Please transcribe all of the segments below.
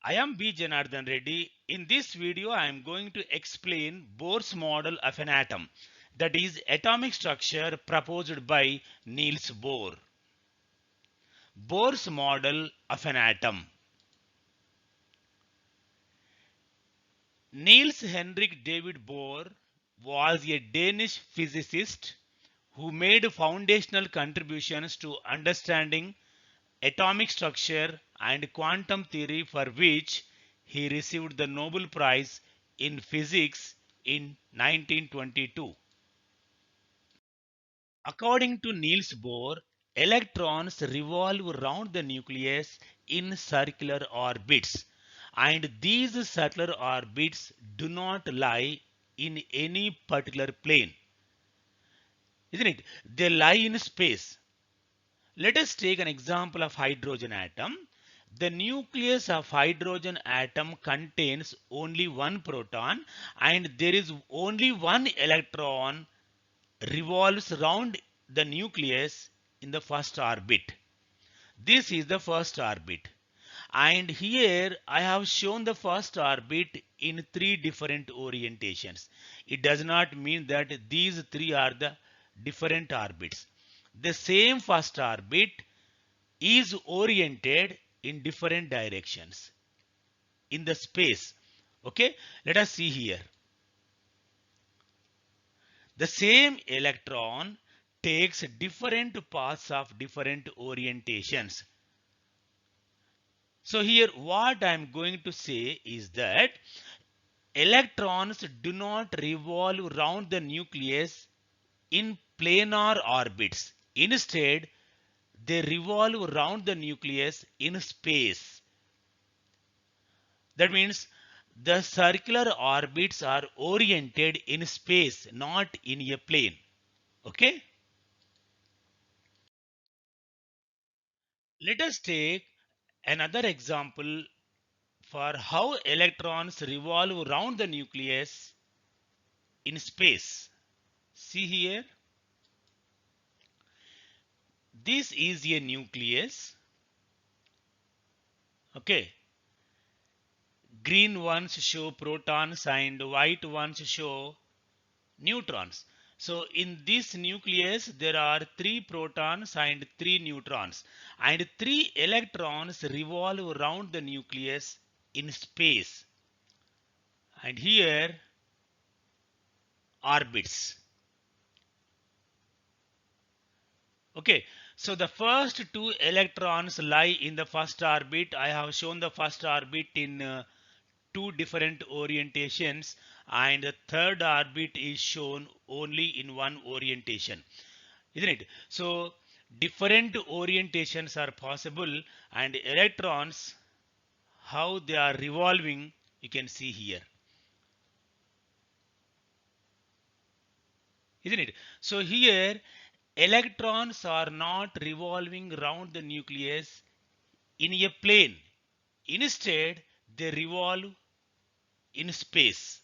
I am B. Janardhan Reddy. In this video, I am going to explain Bohr's model of an atom, that is, atomic structure proposed by Niels Bohr. Bohr's model of an atom. Niels Henrik David Bohr was a Danish physicist who made foundational contributions to understanding atomic structure and quantum theory, for which he received the Nobel Prize in Physics in 1922. According to Niels Bohr, electrons revolve around the nucleus in circular orbits, and these circular orbits do not lie in any particular plane, isn't it? They lie in space. Let us take an example of hydrogen atom. The nucleus of hydrogen atom contains only one proton, and there is only one electron revolves around the nucleus in the first orbit. This is the first orbit. And here I have shown the first orbit in three different orientations. It does not mean that these three are the different orbits. The same first orbit is oriented in different directions in the space. Okay, let us see here. The same electron takes different paths of different orientations. So here what I am going to say is that electrons do not revolve around the nucleus in planar orbits. Instead, they revolve around the nucleus in space. That means the circular orbits are oriented in space, not in a plane. Okay? Let us take another example for how electrons revolve around the nucleus in space. See here. This is a nucleus. Okay. Green ones show protons and white ones show neutrons. So in this nucleus there are 3 protons and 3 neutrons, and 3 electrons revolve around the nucleus in space, and here orbits. Okay, so the first 2 electrons lie in the first orbit. I have shown the first orbit in 2 different orientations, and the third orbit is shown only in one orientation, isn't it? So different orientations are possible, and electrons, how they are revolving, you can see here, isn't it? So here electrons are not revolving around the nucleus in a plane. Instead, they revolve in space.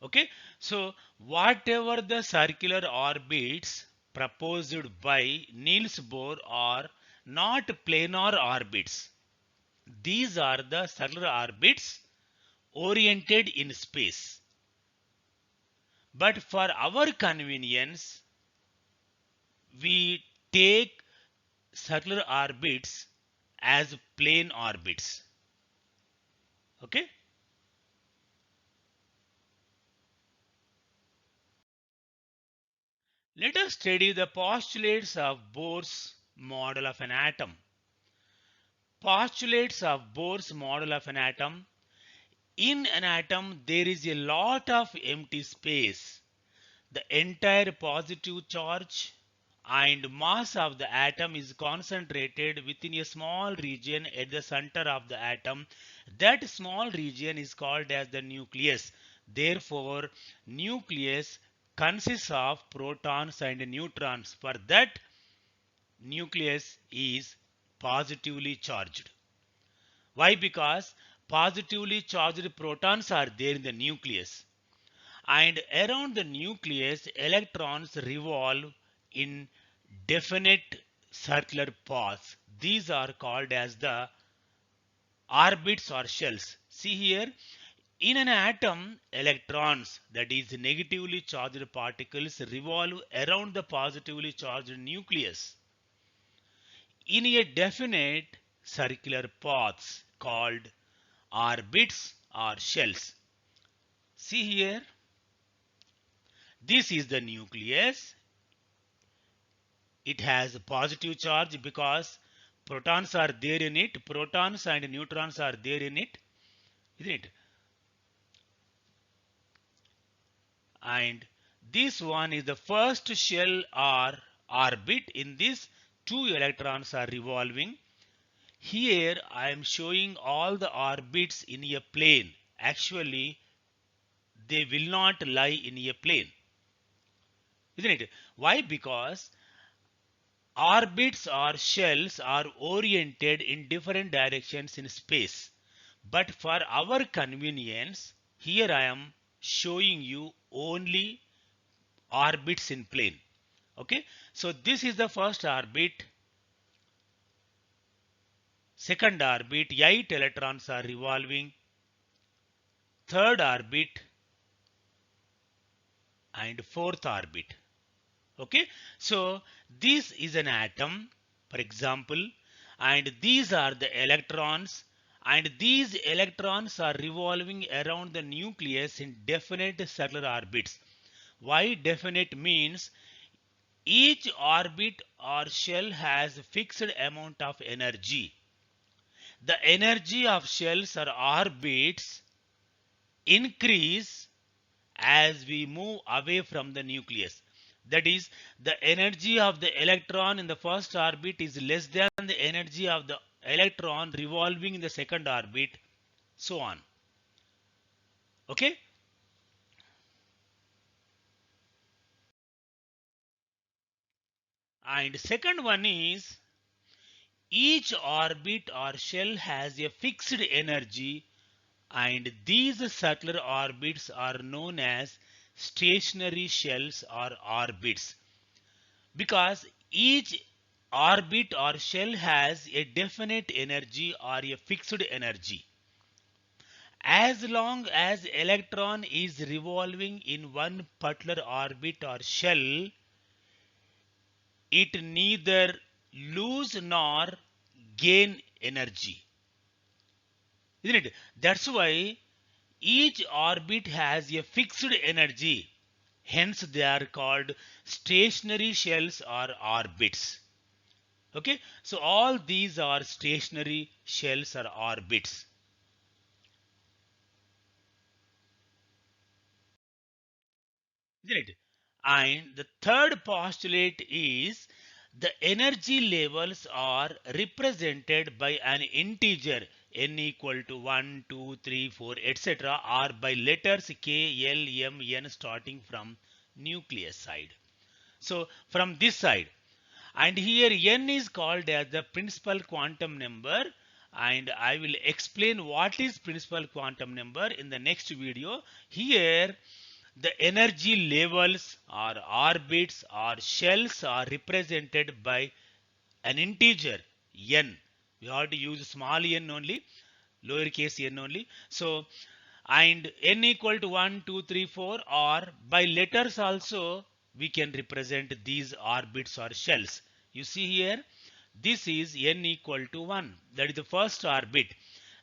Okay, so whatever the circular orbits proposed by Niels Bohr are not planar orbits. These are the circular orbits oriented in space. But for our convenience, we take circular orbits as plane orbits. Okay. Let us study the postulates of Bohr's model of an atom. Postulates of Bohr's model of an atom. In an atom, there is a lot of empty space. The entire positive charge and mass of the atom is concentrated within a small region at the center of the atom. That small region is called as the nucleus. Therefore, nucleus consists of protons and neutrons. For that, nucleus is positively charged. Why? Because positively charged protons are there in the nucleus, and around the nucleus electrons revolve in definite circular paths. These are called as the orbits or shells. See here, in an atom, electrons, that is negatively charged particles, revolve around the positively charged nucleus in a definite circular paths called orbits or shells. See here, this is the nucleus. It has a positive charge because protons are there in it. Protons and neutrons are there in it, isn't it? And this one is the first shell or orbit. In this, two electrons are revolving. Here I am showing all the orbits in a plane. Actually, they will not lie in a plane, isn't it? Why? Because orbits or shells are oriented in different directions in space. But for our convenience, here I am showing you only orbits in plane. Okay, so this is the first orbit, second orbit, 8 electrons are revolving, third orbit, and fourth orbit. Okay, so this is an atom, for example, and these are the electrons, and these electrons are revolving around the nucleus in definite circular orbits. Why definite? Means each orbit or shell has a fixed amount of energy. The energy of shells or orbits increase as we move away from the nucleus. That is, the energy of the electron in the first orbit is less than the energy of the electron revolving in the second orbit, so on. Okay? And second one is each orbit or shell has a fixed energy, and these circular orbits are known as stationary shells or orbits, because each orbit or shell has a definite energy or a fixed energy. As long as electron is revolving in one particular orbit or shell, it neither lose nor gain energy, isn't it? That's why each orbit has a fixed energy. Hence, they are called stationary shells or orbits. Okay, so all these are stationary shells or orbits. Isn't it? And the third postulate is the energy levels are represented by an integer n equal to 1, 2, 3, 4, etc. or by letters k, l, m, n starting from nucleus side. So from this side, and here n is called as the principal quantum number, and I will explain what is principal quantum number in the next video. Here the energy levels or orbits or shells are represented by an integer n. We have to use small n only, lowercase n only. So, and n equal to 1, 2, 3, 4, or by letters also we can represent these orbits or shells. You see here, this is n equal to 1. That is the first orbit.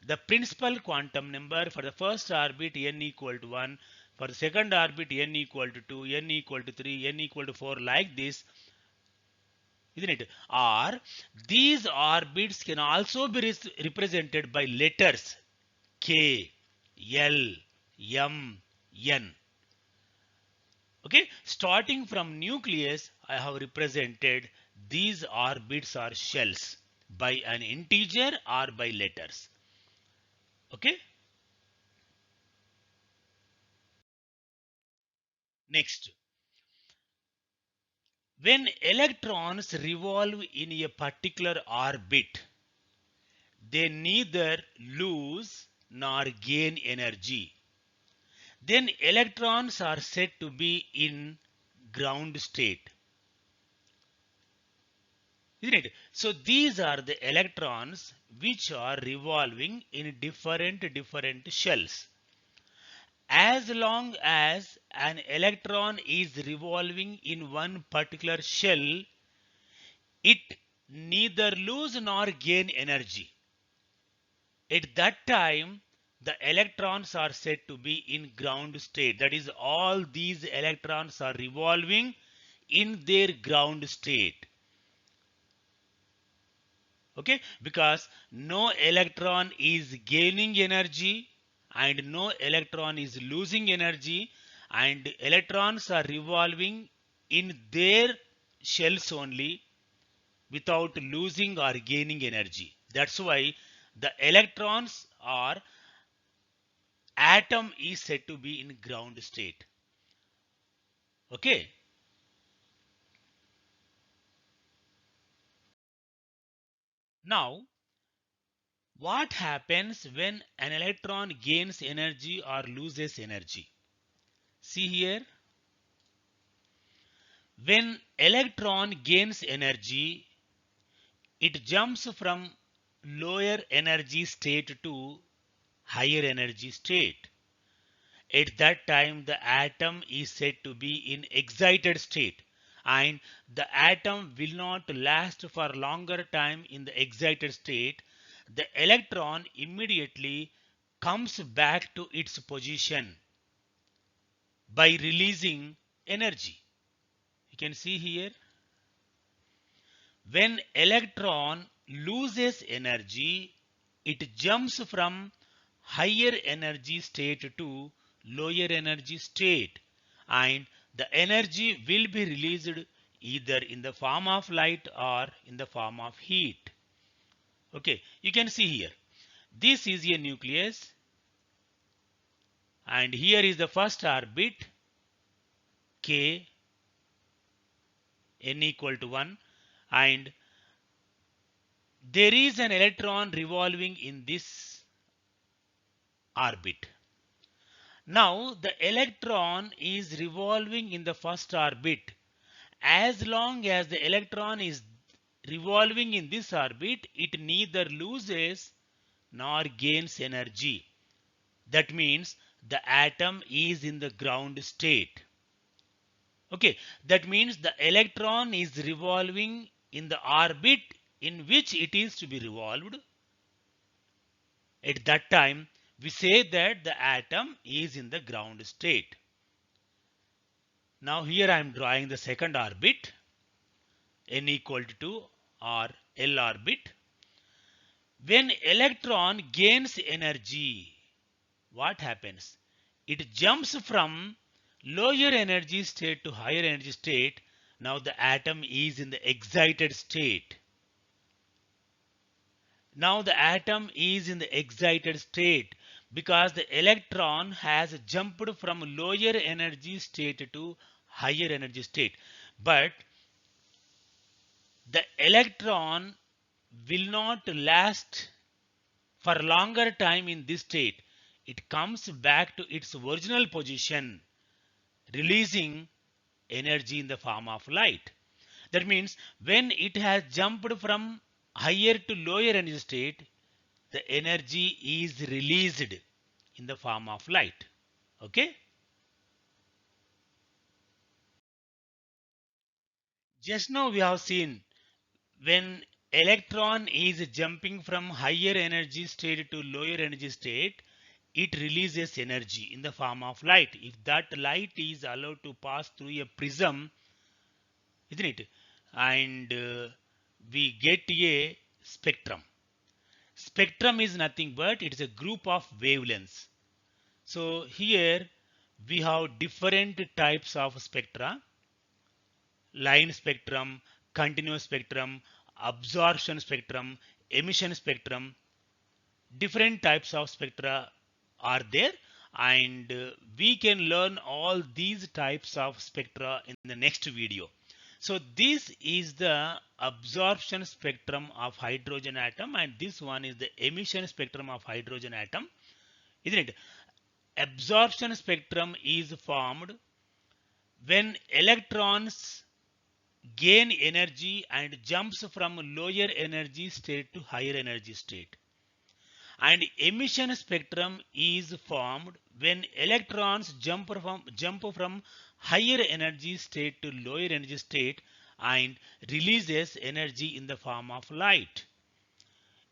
The principal quantum number for the first orbit n equal to 1, for the second orbit n equal to 2, n equal to 3, n equal to 4, like this, isn't it? Or these orbits can also be represented by letters K, L, M, N. Okay, starting from nucleus, I have represented these orbits or shells by an integer or by letters. Okay, next, when electrons revolve in a particular orbit, they neither lose nor gain energy. Then electrons are said to be in ground state. isn't it? So these are the electrons which are revolving in different shells. As long as an electron is revolving in one particular shell, it neither lose nor gain energy. At that time, the electrons are said to be in ground state. That is, all these electrons are revolving in their ground state. Okay, because no electron is gaining energy and no electron is losing energy, and electrons are revolving in their shells only without losing or gaining energy. That's why the electrons or atom is said to be in ground state. Okay. Now, what happens when an electron gains energy or loses energy? See here, when electron gains energy, it jumps from lower energy state to higher energy state. At that time, the atom is said to be in excited state, and the atom will not last for longer time in the excited state. The electron immediately comes back to its position by releasing energy. You can see here, when electron loses energy, it jumps from higher energy state to lower energy state, and the energy will be released either in the form of light or in the form of heat. Okay, you can see here, this is a nucleus, and here is the first orbit, K, n equal to 1, and there is an electron revolving in this orbit. Now the electron is revolving in the first orbit. As long as the electron is revolving in this orbit, it neither loses nor gains energy. That means the atom is in the ground state. Okay, that means the electron is revolving in the orbit in which it is to be revolved. At that time, we say that the atom is in the ground state. Now here I am drawing the second orbit, n equal to 2 or L orbit. When electron gains energy, what happens? It jumps from lower energy state to higher energy state. Now the atom is in the excited state. Now the atom is in the excited state because the electron has jumped from lower energy state to higher energy state. But the electron will not last for longer time in this state. It comes back to its original position, releasing energy in the form of light. That means when it has jumped from higher to lower energy state, the energy is released in the form of light. Okay? Just now we have seen when electron is jumping from higher energy state to lower energy state, it releases energy in the form of light. If that light is allowed to pass through a prism, isn't it? And we get a spectrum. Spectrum is nothing but it's a group of wavelengths. So here we have different types of spectra: line spectrum, continuous spectrum, absorption spectrum, emission spectrum. Different types of spectra are there, and we can learn all these types of spectra in the next video. So this is the absorption spectrum of hydrogen atom, and this one is the emission spectrum of hydrogen atom, isn't it? Absorption spectrum is formed when electrons gain energy and jumps from lower energy state to higher energy state. And emission spectrum is formed when electrons jump from higher energy state to lower energy state and releases energy in the form of light.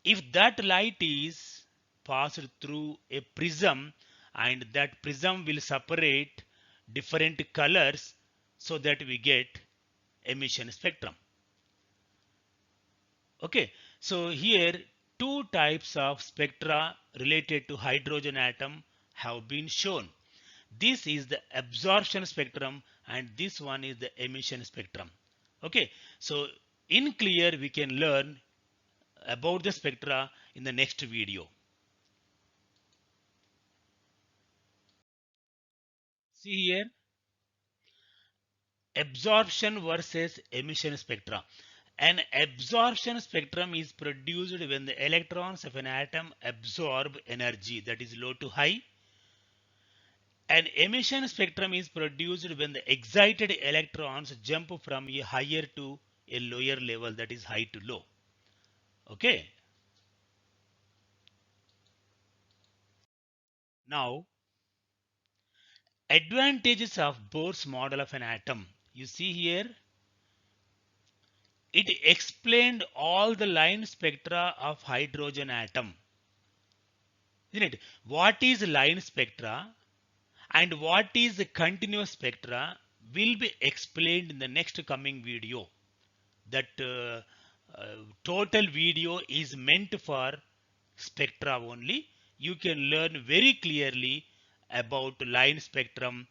If that light is passed through a prism, and that prism will separate different colors so that we get emission spectrum. Okay, so here two types of spectra related to hydrogen atom have been shown. This is the absorption spectrum and this one is the emission spectrum. Okay, so in clear we can learn about the spectra in the next video. See here, absorption versus emission spectra. An absorption spectrum is produced when the electrons of an atom absorb energy, that is low to high. An emission spectrum is produced when the excited electrons jump from a higher to a lower level, that is high to low. Okay. Now, advantages of Bohr's model of an atom. You see here, it explained all the line spectra of hydrogen atom. Isn't it? What is line spectra and what is the continuous spectra will be explained in the next coming video. That total video is meant for spectra only. You can learn very clearly about line spectrum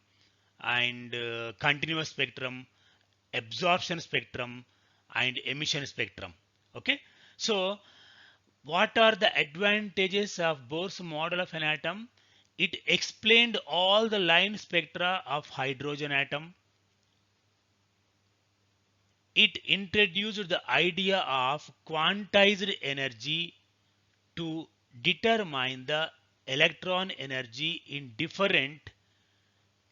and continuous spectrum, absorption spectrum and emission spectrum. Okay, so what are the advantages of Bohr's model of an atom? It explained all the line spectra of hydrogen atom. It introduced the idea of quantized energy to determine the electron energy in different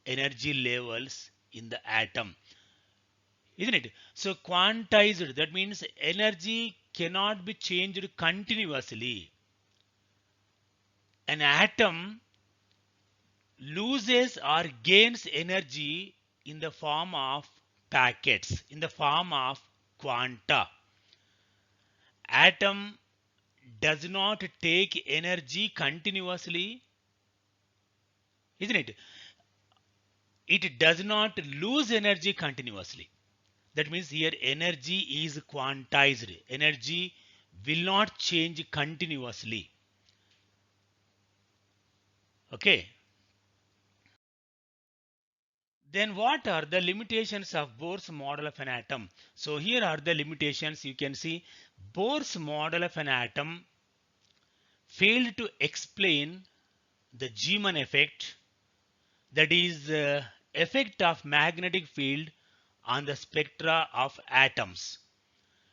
energy levels in the atom. Isn't it? So quantized, that means energy cannot be changed continuously. An atom loses or gains energy in the form of packets, in the form of quanta. Atom does not take energy continuously, isn't it? It does not lose energy continuously. That means here energy is quantized. Energy will not change continuously. Okay. Then what are the limitations of Bohr's model of an atom? So here are the limitations. You can see Bohr's model of an atom failed to explain the Zeeman effect, that is effect of magnetic field on the spectra of atoms,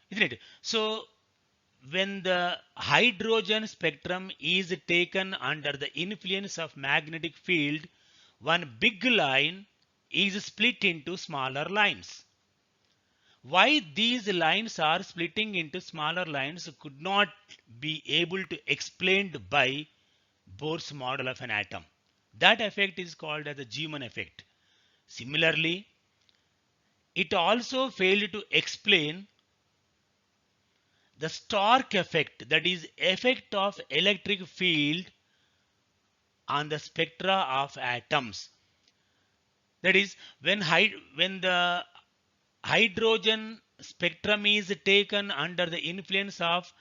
isn't it? So when the hydrogen spectrum is taken under the influence of magnetic field, one big line is split into smaller lines. Why these lines are splitting into smaller lines could not be able to explained by Bohr's model of an atom. That effect is called as the Zeeman effect. Similarly, it also failed to explain the Stark effect, that is effect of electric field on the spectra of atoms. That is when the hydrogen spectrum is taken under the influence of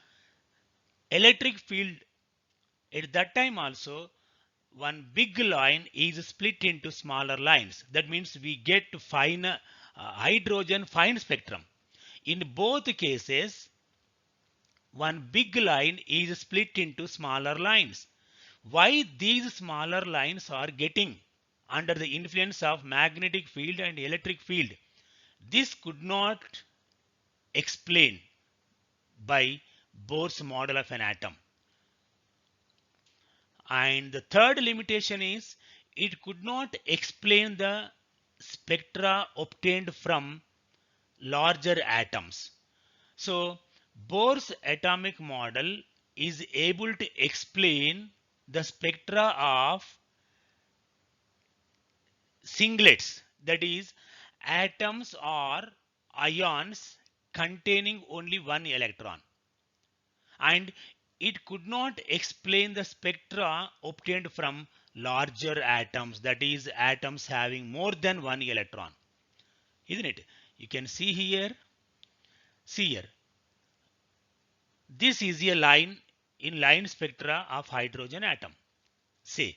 electric field, at that time also one big line is split into smaller lines. That means we get fine hydrogen fine spectrum. In both cases, one big line is split into smaller lines. Why these smaller lines are getting under the influence of magnetic field and electric field? This could not explain by Bohr's model of an atom. And the third limitation is it could not explain the spectra obtained from larger atoms. So Bohr's atomic model is able to explain the spectra of singlets, that is atoms or ions containing only one electron, and it could not explain the spectra obtained from larger atoms, that is atoms having more than one electron, isn't it? You can see here, this is a line in line spectra of hydrogen atom, say,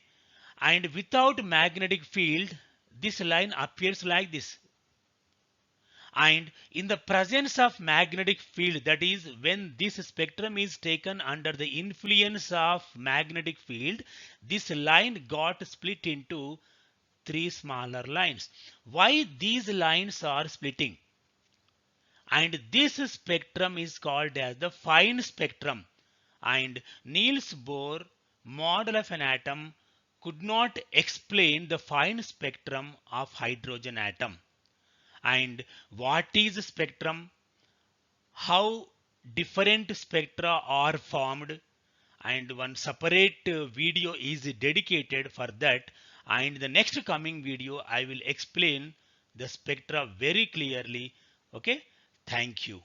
and without magnetic field this line appears like this, and in the presence of magnetic field, that is when this spectrum is taken under the influence of magnetic field, this line got split into three smaller lines. Why these lines are splitting? And this spectrum is called as the fine spectrum, and Niels Bohr model of an atom could not explain the fine spectrum of hydrogen atom. And what is spectrum, how different spectra are formed, and one separate video is dedicated for that, and the next coming video I will explain the spectra very clearly. Okay, thank you.